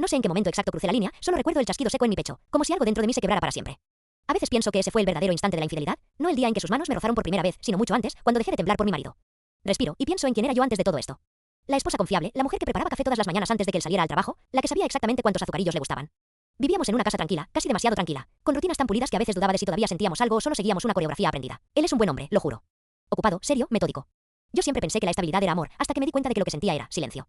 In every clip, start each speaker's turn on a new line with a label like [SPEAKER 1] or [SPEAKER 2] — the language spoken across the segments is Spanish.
[SPEAKER 1] No sé en qué momento exacto crucé la línea, solo recuerdo el chasquido seco en mi pecho, como si algo dentro de mí se quebrara para siempre. A veces pienso que ese fue el verdadero instante de la infidelidad, no el día en que sus manos me rozaron por primera vez, sino mucho antes, cuando dejé de temblar por mi marido. Respiro y pienso en quién era yo antes de todo esto. La esposa confiable, la mujer que preparaba café todas las mañanas antes de que él saliera al trabajo, la que sabía exactamente cuántos azucarillos le gustaban. Vivíamos en una casa tranquila, casi demasiado tranquila, con rutinas tan pulidas que a veces dudaba de si todavía sentíamos algo o solo seguíamos una coreografía aprendida. Él es un buen hombre, lo juro. Ocupado, serio, metódico. Yo siempre pensé que la estabilidad era amor, hasta que me di cuenta de que lo que sentía era silencio.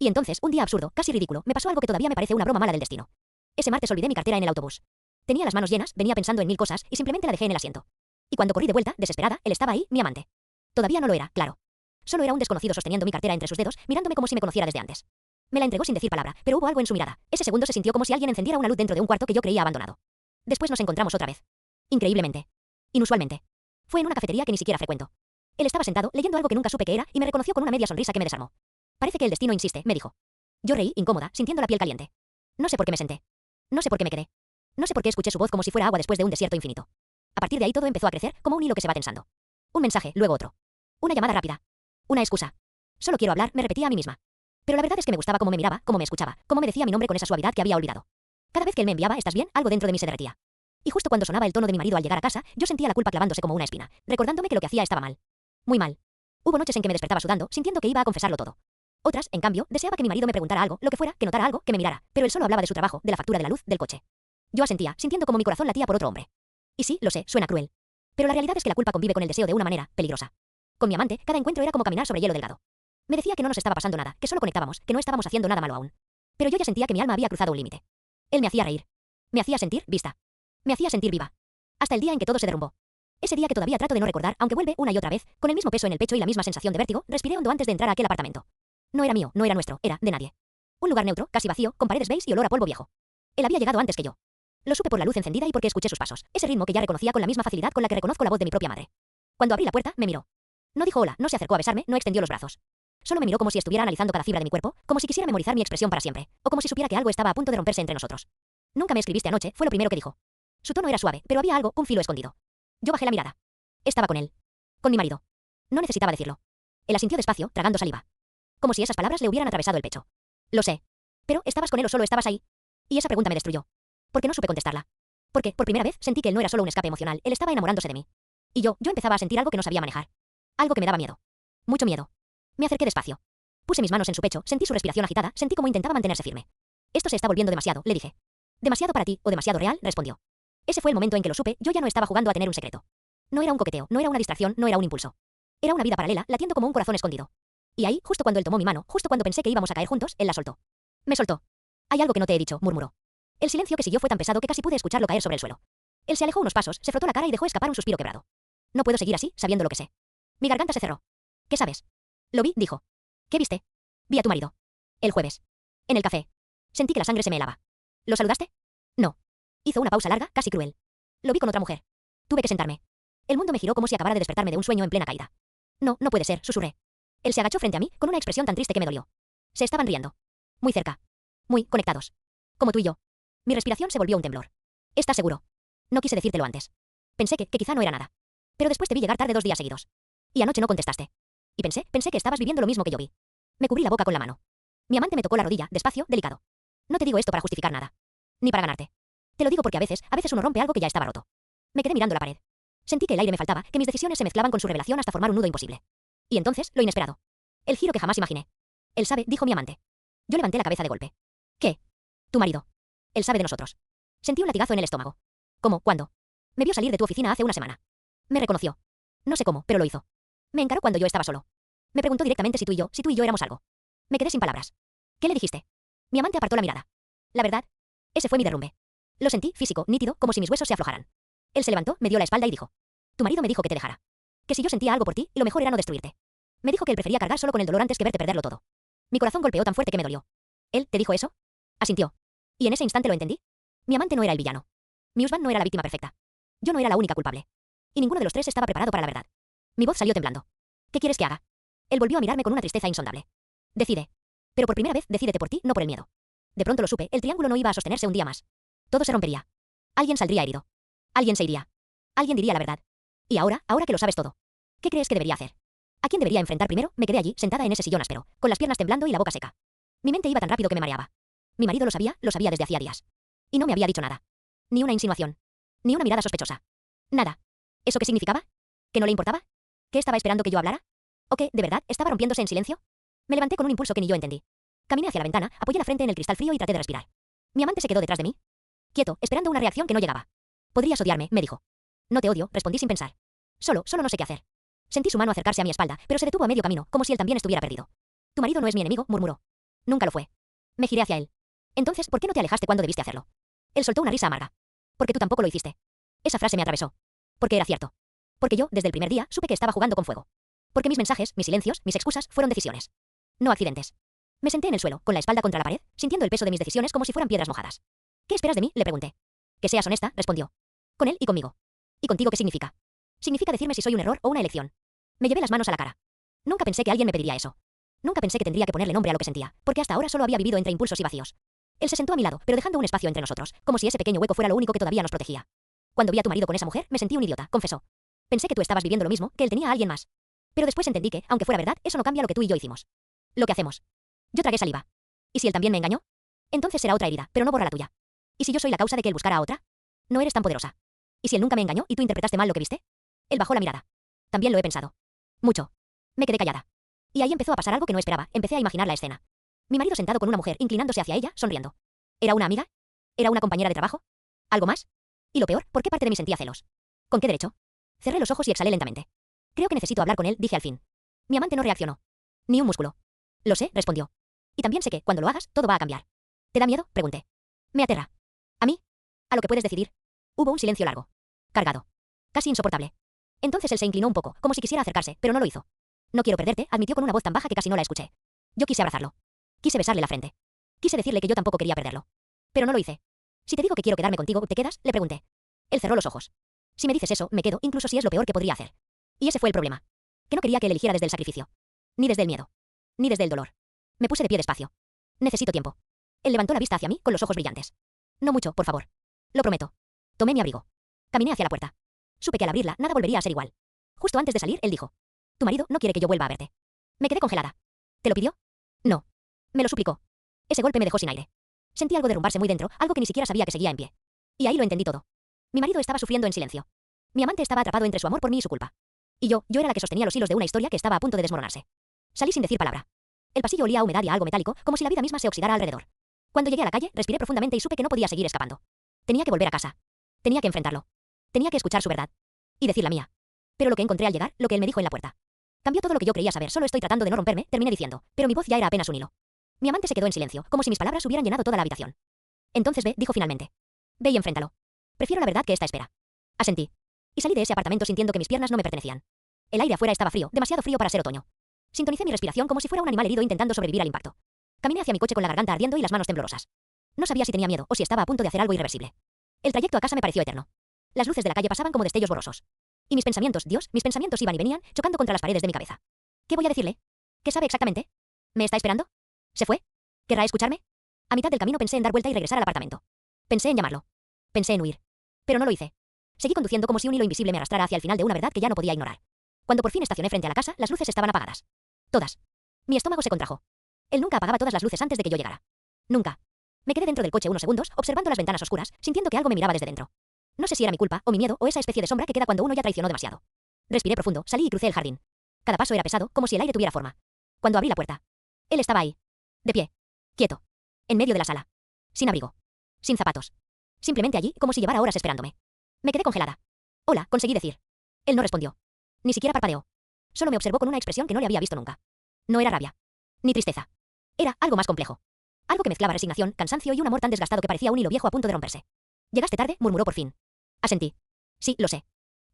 [SPEAKER 1] Y entonces, un día absurdo, casi ridículo, me pasó algo que todavía me parece una broma mala del destino. Ese martes olvidé mi cartera en el autobús. Tenía las manos llenas, venía pensando en mil cosas, y simplemente la dejé en el asiento. Y cuando corrí de vuelta, desesperada, él estaba ahí, mi amante. Todavía no lo era, claro. Solo era un desconocido sosteniendo mi cartera entre sus dedos, mirándome como si me conociera desde antes. Me la entregó sin decir palabra, pero hubo algo en su mirada. Ese segundo se sintió como si alguien encendiera una luz dentro de un cuarto que yo creía abandonado. Después nos encontramos otra vez. Increíblemente. Inusualmente. Fue en una cafetería que ni siquiera frecuento. Él estaba sentado, leyendo algo que nunca supe qué era, y me reconoció con una media sonrisa que me desarmó. Parece que el destino insiste, me dijo. Yo reí, incómoda, sintiendo la piel caliente. No sé por qué me senté. No sé por qué me quedé. No sé por qué escuché su voz como si fuera agua después de un desierto infinito. A partir de ahí todo empezó a crecer, como un hilo que se va tensando. Un mensaje, luego otro. Una llamada rápida. Una excusa. Solo quiero hablar, me repetía a mí misma. Pero la verdad es que me gustaba cómo me miraba, cómo me escuchaba, cómo me decía mi nombre con esa suavidad que había olvidado. Cada vez que él me enviaba "¿Estás bien?", algo dentro de mí se derretía. Y justo cuando sonaba el tono de mi marido al llegar a casa, yo sentía la culpa clavándose como una espina, recordándome que lo que hacía estaba mal. Muy mal. Hubo noches en que me despertaba sudando, sintiendo que iba a confesarlo todo. Otras, en cambio, deseaba que mi marido me preguntara algo, lo que fuera, que notara algo, que me mirara, pero él solo hablaba de su trabajo, de la factura de la luz, del coche. Yo asentía, sintiendo como mi corazón latía por otro hombre. Y sí, lo sé, suena cruel. Pero la realidad es que la culpa convive con el deseo de una manera peligrosa. Con mi amante, cada encuentro era como caminar sobre hielo delgado. Me decía que no nos estaba pasando nada, que solo conectábamos, que no estábamos haciendo nada malo aún. Pero yo ya sentía que mi alma había cruzado un límite. Él me hacía reír. Me hacía sentir vista. Me hacía sentir viva. Hasta el día en que todo se derrumbó. Ese día que todavía trato de no recordar, aunque vuelve una y otra vez, con el mismo peso en el pecho y la misma sensación de vértigo, respiré hondo antes de entrar a aquel apartamento. No era mío, no era nuestro, era de nadie. Un lugar neutro, casi vacío, con paredes beige y olor a polvo viejo. Él había llegado antes que yo. Lo supe por la luz encendida y porque escuché sus pasos, ese ritmo que ya reconocía con la misma facilidad con la que reconozco la voz de mi propia madre. Cuando abrí la puerta, me miró. No dijo hola, no se acercó a besarme, no extendió los brazos. Solo me miró como si estuviera analizando cada fibra de mi cuerpo, como si quisiera memorizar mi expresión para siempre, o como si supiera que algo estaba a punto de romperse entre nosotros. Nunca me escribiste anoche, fue lo primero que dijo. Su tono era suave, pero había algo, un filo escondido. Yo bajé la mirada. Estaba con él. Con mi marido. No necesitaba decirlo. Él asintió despacio, tragando saliva. Como si esas palabras le hubieran atravesado el pecho. Lo sé. Pero, ¿estabas con él o solo estabas ahí? Y esa pregunta me destruyó. Porque no supe contestarla. Porque, por primera vez, sentí que él no era solo un escape emocional, él estaba enamorándose de mí. Y yo empezaba a sentir algo que no sabía manejar. Algo que me daba miedo. Mucho miedo. Me acerqué despacio. Puse mis manos en su pecho, sentí su respiración agitada, sentí cómo intentaba mantenerse firme. Esto se está volviendo demasiado, le dije. Demasiado para ti, o demasiado real, respondió. Ese fue el momento en que lo supe, yo ya no estaba jugando a tener un secreto. No era un coqueteo, no era una distracción, no era un impulso. Era una vida paralela, latiendo como un corazón escondido. Y ahí, justo cuando él tomó mi mano, justo cuando pensé que íbamos a caer juntos, él la soltó. Me soltó. Hay algo que no te he dicho, murmuró. El silencio que siguió fue tan pesado que casi pude escucharlo caer sobre el suelo. Él se alejó unos pasos, se frotó la cara y dejó escapar un suspiro quebrado. No puedo seguir así, sabiendo lo que sé. Mi garganta se cerró. ¿Qué sabes? Lo vi, dijo. ¿Qué viste? Vi a tu marido. El jueves. En el café. Sentí que la sangre se me helaba. ¿Lo saludaste? No. Hizo una pausa larga, casi cruel. Lo vi con otra mujer. Tuve que sentarme. El mundo me giró como si acabara de despertarme de un sueño en plena caída. No, no puede ser, susurré. Él se agachó frente a mí, con una expresión tan triste que me dolió. Se estaban riendo. Muy cerca. Muy conectados. Como tú y yo. Mi respiración se volvió un temblor. ¿Estás seguro? No quise decírtelo antes. Pensé que quizá no era nada. Pero después te vi llegar tarde 2 días seguidos. Y anoche no contestaste. Y pensé que estabas viviendo lo mismo que yo vi. Me cubrí la boca con la mano. Mi amante me tocó la rodilla, despacio, delicado. No te digo esto para justificar nada. Ni para ganarte. Te lo digo porque a veces uno rompe algo que ya estaba roto. Me quedé mirando la pared. Sentí que el aire me faltaba, que mis decisiones se mezclaban con su revelación hasta formar un nudo imposible. Y entonces, lo inesperado. El giro que jamás imaginé. Él sabe, dijo mi amante. Yo levanté la cabeza de golpe. ¿Qué? Tu marido. Él sabe de nosotros. Sentí un latigazo en el estómago. ¿Cómo? ¿Cuándo? Me vio salir de tu oficina hace una semana. Me reconoció. No sé cómo, pero lo hizo. Me encaró cuando yo estaba solo. Me preguntó directamente si tú y yo éramos algo. Me quedé sin palabras. ¿Qué le dijiste? Mi amante apartó la mirada. La verdad, ese fue mi derrumbe. Lo sentí, físico, nítido, como si mis huesos se aflojaran. Él se levantó, me dio la espalda y dijo. Tu marido me dijo que te dejara. Que si yo sentía algo por ti, lo mejor era no destruirte. Me dijo que él prefería cargar solo con el dolor antes que verte perderlo todo. Mi corazón golpeó tan fuerte que me dolió. ¿Él te dijo eso? Asintió. Y en ese instante lo entendí. Mi amante no era el villano. Mi husband no era la víctima perfecta. Yo no era la única culpable. Y ninguno de los tres estaba preparado para la verdad. Mi voz salió temblando. ¿Qué quieres que haga? Él volvió a mirarme con una tristeza insondable. Decide. Pero por primera vez, decídete por ti, no por el miedo. De pronto lo supe, el triángulo no iba a sostenerse un día más. Todo se rompería. Alguien saldría herido. Alguien se iría. Alguien diría la verdad. Y ahora que lo sabes todo. ¿Qué crees que debería hacer? ¿A quién debería enfrentar primero? Me quedé allí, sentada en ese sillón áspero, con las piernas temblando y la boca seca. Mi mente iba tan rápido que me mareaba. Mi marido lo sabía desde hacía días. Y no me había dicho nada. Ni una insinuación. Ni una mirada sospechosa. Nada. ¿Eso qué significaba? ¿Que no le importaba? ¿Que estaba esperando que yo hablara? ¿O que, de verdad, estaba rompiéndose en silencio? Me levanté con un impulso que ni yo entendí. Caminé hacia la ventana, apoyé la frente en el cristal frío y traté de respirar. Mi amante se quedó detrás de mí. Quieto, esperando una reacción que no llegaba. Podrías odiarme, me dijo. No te odio, respondí sin pensar. Solo no sé qué hacer. Sentí su mano acercarse a mi espalda, pero se detuvo a medio camino, como si él también estuviera perdido. Tu marido no es mi enemigo, murmuró. Nunca lo fue. Me giré hacia él. Entonces, ¿por qué no te alejaste cuando debiste hacerlo? Él soltó una risa amarga. Porque tú tampoco lo hiciste. Esa frase me atravesó. Porque era cierto. Porque yo, desde el primer día, supe que estaba jugando con fuego. Porque mis mensajes, mis silencios, mis excusas fueron decisiones. No accidentes. Me senté en el suelo, con la espalda contra la pared, sintiendo el peso de mis decisiones como si fueran piedras mojadas. ¿Qué esperas de mí?, le pregunté. Que seas honesta, respondió. Con él y conmigo. ¿Y contigo qué significa? Significa decirme si soy un error o una elección. Me llevé las manos a la cara. Nunca pensé que alguien me pediría eso. Nunca pensé que tendría que ponerle nombre a lo que sentía, porque hasta ahora solo había vivido entre impulsos y vacíos. Él se sentó a mi lado, pero dejando un espacio entre nosotros, como si ese pequeño hueco fuera lo único que todavía nos protegía. Cuando vi a tu marido con esa mujer, me sentí un idiota, confesó. Pensé que tú estabas viviendo lo mismo, que él tenía a alguien más. Pero después entendí que, aunque fuera verdad, eso no cambia lo que tú y yo hicimos. Lo que hacemos. Yo tragué saliva. ¿Y si él también me engañó? Entonces será otra herida, pero no borra la tuya. ¿Y si yo soy la causa de que él buscara a otra? No eres tan poderosa. ¿Y si él nunca me engañó y tú interpretaste mal lo que viste? Él bajó la mirada. También lo he pensado. Mucho. Me quedé callada. Y ahí empezó a pasar algo que no esperaba, empecé a imaginar la escena. Mi marido sentado con una mujer, inclinándose hacia ella, sonriendo. ¿Era una amiga? ¿Era una compañera de trabajo? ¿Algo más? Y lo peor, ¿por qué parte de mí sentía celos? ¿Con qué derecho? Cerré los ojos y exhalé lentamente. Creo que necesito hablar con él, dije al fin. Mi amante no reaccionó. Ni un músculo. Lo sé, respondió. Y también sé que, cuando lo hagas, todo va a cambiar. ¿Te da miedo?, pregunté. Me aterra. ¿A mí? ¿A lo que puedes decidir? Hubo un silencio largo. Cargado. Casi insoportable. Entonces él se inclinó un poco, como si quisiera acercarse, pero no lo hizo. No quiero perderte, admitió con una voz tan baja que casi no la escuché. Yo quise abrazarlo. Quise besarle la frente. Quise decirle que yo tampoco quería perderlo. Pero no lo hice. Si te digo que quiero quedarme contigo, ¿te quedas?, le pregunté. Él cerró los ojos. Si me dices eso, me quedo, incluso si es lo peor que podría hacer. Y ese fue el problema. Que no quería que él eligiera desde el sacrificio. Ni desde el miedo. Ni desde el dolor. Me puse de pie despacio. Necesito tiempo. Él levantó la vista hacia mí, con los ojos brillantes. No mucho, por favor. Lo prometo. Tomé mi abrigo. Caminé hacia la puerta. Supe que al abrirla, nada volvería a ser igual. Justo antes de salir, él dijo. Tu marido no quiere que yo vuelva a verte. Me quedé congelada. ¿Te lo pidió? No. Me lo suplicó. Ese golpe me dejó sin aire. Sentí algo derrumbarse muy dentro, algo que ni siquiera sabía que seguía en pie. Y ahí lo entendí todo. Mi marido estaba sufriendo en silencio. Mi amante estaba atrapado entre su amor por mí y su culpa. Y yo era la que sostenía los hilos de una historia que estaba a punto de desmoronarse. Salí sin decir palabra. El pasillo olía a humedad y a algo metálico, como si la vida misma se oxidara alrededor. Cuando llegué a la calle, respiré profundamente y supe que no podía seguir escapando. Tenía que volver a casa. Tenía que enfrentarlo. Tenía que escuchar su verdad. Y decir la mía. Pero lo que encontré al llegar, lo que él me dijo en la puerta. Cambió todo lo que yo creía saber, solo estoy tratando de no romperme, terminé diciendo, pero mi voz ya era apenas un hilo. Mi amante se quedó en silencio, como si mis palabras hubieran llenado toda la habitación. Entonces ve, dijo finalmente. Ve y enfréntalo. Prefiero la verdad que esta espera. Asentí. Y salí de ese apartamento sintiendo que mis piernas no me pertenecían. El aire afuera estaba frío, demasiado frío para ser otoño. Sintonicé mi respiración como si fuera un animal herido intentando sobrevivir al impacto. Caminé hacia mi coche con la garganta ardiendo y las manos temblorosas. No sabía si tenía miedo o si estaba a punto de hacer algo irreversible. El trayecto a casa me pareció eterno. Las luces de la calle pasaban como destellos borrosos. Y mis pensamientos, Dios, mis pensamientos iban y venían, chocando contra las paredes de mi cabeza. ¿Qué voy a decirle? ¿Qué sabe exactamente? ¿Me está esperando? ¿Se fue? ¿Querrá escucharme? A mitad del camino pensé en dar vuelta y regresar al apartamento. Pensé en llamarlo. Pensé en huir. Pero no lo hice. Seguí conduciendo como si un hilo invisible me arrastrara hacia el final de una verdad que ya no podía ignorar. Cuando por fin estacioné frente a la casa, las luces estaban apagadas. Todas. Mi estómago se contrajo. Él nunca apagaba todas las luces antes de que yo llegara. Nunca. Me quedé dentro del coche unos segundos, observando las ventanas oscuras, sintiendo que algo me miraba desde dentro. No sé si era mi culpa, o mi miedo, o esa especie de sombra que queda cuando uno ya traicionó demasiado. Respiré profundo, salí y crucé el jardín. Cada paso era pesado, como si el aire tuviera forma. Cuando abrí la puerta. Él estaba ahí. De pie. Quieto. En medio de la sala. Sin abrigo. Sin zapatos. Simplemente allí, como si llevara horas esperándome. Me quedé congelada. Hola, conseguí decir. Él no respondió. Ni siquiera parpadeó. Solo me observó con una expresión que no le había visto nunca. No era rabia. Ni tristeza. Era algo más complejo. Algo que mezclaba resignación, cansancio y un amor tan desgastado que parecía un hilo viejo a punto de romperse. Llegaste tarde, murmuró por fin. Asentí. Sí, lo sé.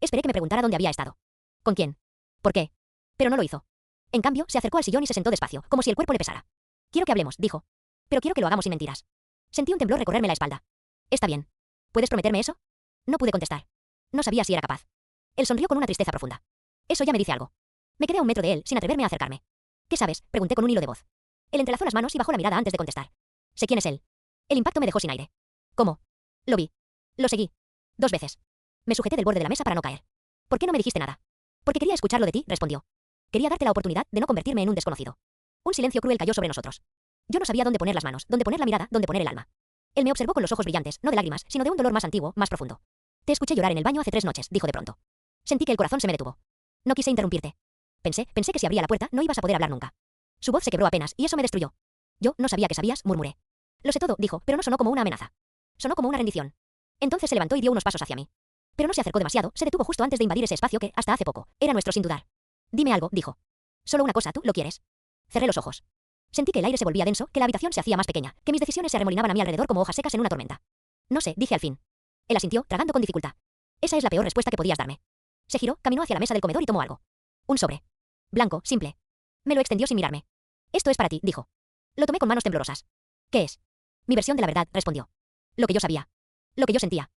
[SPEAKER 1] Esperé que me preguntara dónde había estado. ¿Con quién? ¿Por qué? Pero no lo hizo. En cambio, se acercó al sillón y se sentó despacio, como si el cuerpo le pesara. Quiero que hablemos, dijo. Pero quiero que lo hagamos sin mentiras. Sentí un temblor recorrerme la espalda. Está bien. ¿Puedes prometerme eso? No pude contestar. No sabía si era capaz. Él sonrió con una tristeza profunda. Eso ya me dice algo. Me quedé a un metro de él, sin atreverme a acercarme. ¿Qué sabes?, pregunté con un hilo de voz. Él entrelazó las manos y bajó la mirada antes de contestar. Sé quién es él. El impacto me dejó sin aire. ¿Cómo? Lo vi. Lo seguí. 2 veces. Me sujeté del borde de la mesa para no caer. ¿Por qué no me dijiste nada? Porque quería escucharlo de ti, respondió. Quería darte la oportunidad de no convertirme en un desconocido. Un silencio cruel cayó sobre nosotros. Yo no sabía dónde poner las manos, dónde poner la mirada, dónde poner el alma. Él me observó con los ojos brillantes, no de lágrimas, sino de un dolor más antiguo, más profundo. Te escuché llorar en el baño hace 3 noches, dijo de pronto. Sentí que el corazón se me detuvo. No quise interrumpirte. Pensé que si abría la puerta no ibas a poder hablar nunca. Su voz se quebró apenas, y eso me destruyó. Yo no sabía que sabías, murmuré. Lo sé todo, dijo, pero no sonó como una amenaza. Sonó como una rendición. Entonces se levantó y dio unos pasos hacia mí. Pero no se acercó demasiado, se detuvo justo antes de invadir ese espacio que, hasta hace poco, era nuestro sin dudar. Dime algo, dijo. Solo una cosa, ¿tú lo quieres? Cerré los ojos. Sentí que el aire se volvía denso, que la habitación se hacía más pequeña, que mis decisiones se arremolinaban a mi alrededor como hojas secas en una tormenta. No sé, dije al fin. Él asintió, tragando con dificultad. Esa es la peor respuesta que podías darme. Se giró, caminó hacia la mesa del comedor y tomó algo. Un sobre. Blanco, simple. Me lo extendió sin mirarme. Esto es para ti, dijo. Lo tomé con manos temblorosas. ¿Qué es? Mi versión de la verdad, respondió. Lo que yo sabía. Lo que yo sentía.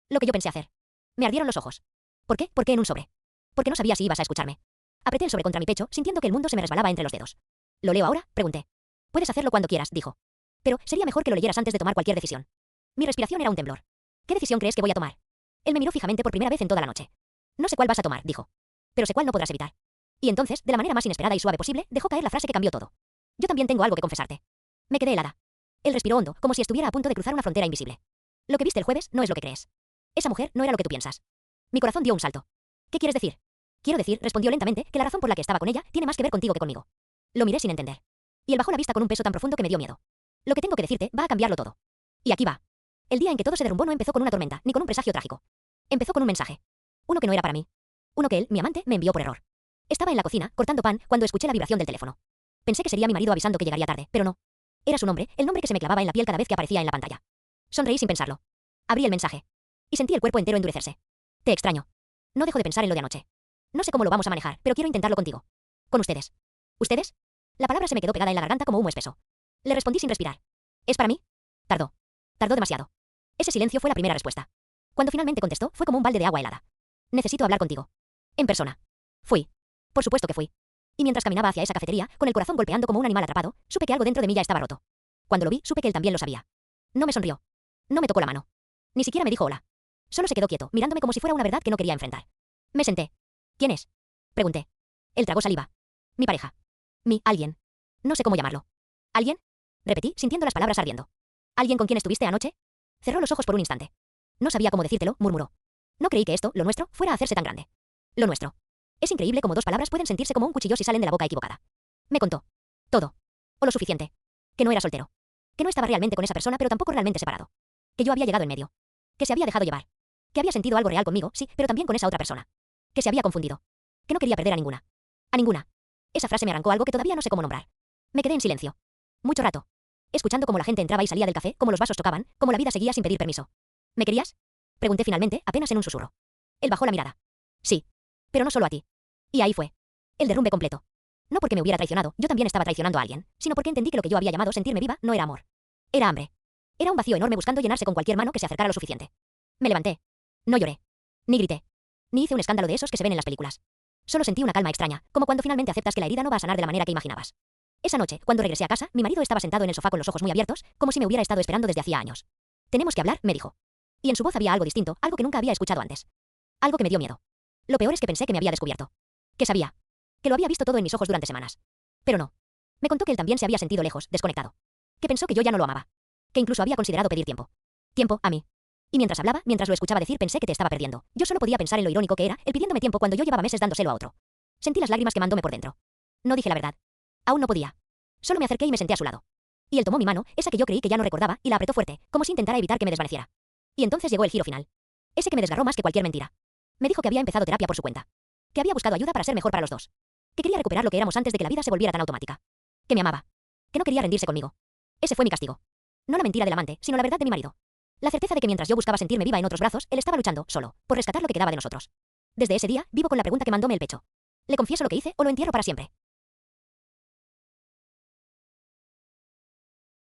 [SPEAKER 1] Lo que yo pensé hacer. Me ardieron los ojos. ¿Por qué? ¿Por qué en un sobre? Porque no sabía si ibas a escucharme. Apreté el sobre contra mi pecho, sintiendo que el mundo se me resbalaba entre los dedos. ¿Lo leo ahora? Pregunté. Puedes hacerlo cuando quieras, dijo. Pero sería mejor que lo leyeras antes de tomar cualquier decisión. Mi respiración era un temblor. ¿Qué decisión crees que voy a tomar? Él me miró fijamente por primera vez en toda la noche. No sé cuál vas a tomar, dijo. Pero sé cuál no podrás evitar. Y entonces, de la manera más inesperada y suave posible, dejó caer la frase que cambió todo. Yo también tengo algo que confesarte. Me quedé helada. Él respiró hondo, como si estuviera a punto de cruzar una frontera invisible. Lo que viste el jueves no es lo que crees. Esa mujer no era lo que tú piensas. Mi corazón dio un salto. ¿Qué quieres decir? Quiero decir, respondió lentamente, que la razón por la que estaba con ella tiene más que ver contigo que conmigo. Lo miré sin entender. Y él bajó la vista con un peso tan profundo que me dio miedo. Lo que tengo que decirte va a cambiarlo todo. Y aquí va. El día en que todo se derrumbó no empezó con una tormenta, ni con un presagio trágico. Empezó con un mensaje. Uno que no era para mí. Uno que él, mi amante, me envió por error. Estaba en la cocina, cortando pan, cuando escuché la vibración del teléfono. Pensé que sería mi marido avisando que llegaría tarde, pero no. Era su nombre, el nombre que se me clavaba en la piel cada vez que aparecía en la pantalla. Sonreí sin pensarlo. Abrí el mensaje. Y sentí el cuerpo entero endurecerse. Te extraño. No dejo de pensar en lo de anoche. No sé cómo lo vamos a manejar, pero quiero intentarlo contigo. Con ustedes. ¿Ustedes? La palabra se me quedó pegada en la garganta como humo espeso. Le respondí sin respirar. ¿Es para mí? Tardó. Tardó demasiado. Ese silencio fue la primera respuesta. Cuando finalmente contestó, fue como un balde de agua helada. Necesito hablar contigo. En persona. Fui. Por supuesto que fui. Y mientras caminaba hacia esa cafetería, con el corazón golpeando como un animal atrapado, supe que algo dentro de mí ya estaba roto. Cuando lo vi, supe que él también lo sabía. No me sonrió. No me tocó la mano. Ni siquiera me dijo hola. Solo se quedó quieto, mirándome como si fuera una verdad que no quería enfrentar. Me senté. ¿Quién es? Pregunté. Él tragó saliva. Mi pareja. Alguien. No sé cómo llamarlo. ¿Alguien? Repetí, sintiendo las palabras ardiendo. ¿Alguien con quien estuviste anoche? Cerró los ojos por un instante. No sabía cómo decírtelo, murmuró. No creí que esto, lo nuestro, fuera a hacerse tan grande. Lo nuestro. Es increíble cómo dos palabras pueden sentirse como un cuchillo si salen de la boca equivocada. Me contó. Todo. O lo suficiente. Que no era soltero. Que no estaba realmente con esa persona, pero tampoco realmente separado. Que yo había llegado en medio. Que se había dejado llevar. Que había sentido algo real conmigo, sí, pero también con esa otra persona. Que se había confundido. Que no quería perder a ninguna. A ninguna. Esa frase me arrancó algo que todavía no sé cómo nombrar. Me quedé en silencio. Mucho rato. Escuchando cómo la gente entraba y salía del café, cómo los vasos chocaban, cómo la vida seguía sin pedir permiso. ¿Me querías? Pregunté finalmente, apenas en un susurro. Él bajó la mirada. Sí. Pero no solo a ti. Y ahí fue. El derrumbe completo. No porque me hubiera traicionado, yo también estaba traicionando a alguien, sino porque entendí que lo que yo había llamado sentirme viva no era amor. Era hambre. Era un vacío enorme buscando llenarse con cualquier mano que se acercara lo suficiente. Me levanté. No lloré. Ni grité. Ni hice un escándalo de esos que se ven en las películas. Solo sentí una calma extraña, como cuando finalmente aceptas que la herida no va a sanar de la manera que imaginabas. Esa noche, cuando regresé a casa, mi marido estaba sentado en el sofá con los ojos muy abiertos, como si me hubiera estado esperando desde hacía años. Tenemos que hablar, me dijo. Y en su voz había algo distinto, algo que nunca había escuchado antes. Algo que me dio miedo. Lo peor es que pensé que me había descubierto. Que sabía. Que lo había visto todo en mis ojos durante semanas. Pero no. Me contó que él también se había sentido lejos, desconectado. Que pensó que yo ya no lo amaba. Que incluso había considerado pedir tiempo. Tiempo, a mí. Y mientras hablaba, mientras lo escuchaba decir, pensé que te estaba perdiendo. Yo solo podía pensar en lo irónico que era, él pidiéndome tiempo cuando yo llevaba meses dándoselo a otro. Sentí las lágrimas quemándome por dentro. No dije la verdad. Aún no podía. Solo me acerqué y me senté a su lado. Y él tomó mi mano, esa que yo creí que ya no recordaba, y la apretó fuerte, como si intentara evitar que me desvaneciera. Y entonces llegó el giro final. Ese que me desgarró más que cualquier mentira. Me dijo que había empezado terapia por su cuenta. Que había buscado ayuda para ser mejor para los dos. Que quería recuperar lo que éramos antes de que la vida se volviera tan automática. Que me amaba. Que no quería rendirse conmigo. Ese fue mi castigo. No la mentira del amante, sino la verdad de mi marido. La certeza de que mientras yo buscaba sentirme viva en otros brazos, él estaba luchando, solo, por rescatar lo que quedaba de nosotros. Desde ese día, vivo con la pregunta que mandóme el pecho. ¿Le confieso lo que hice o lo entierro para siempre?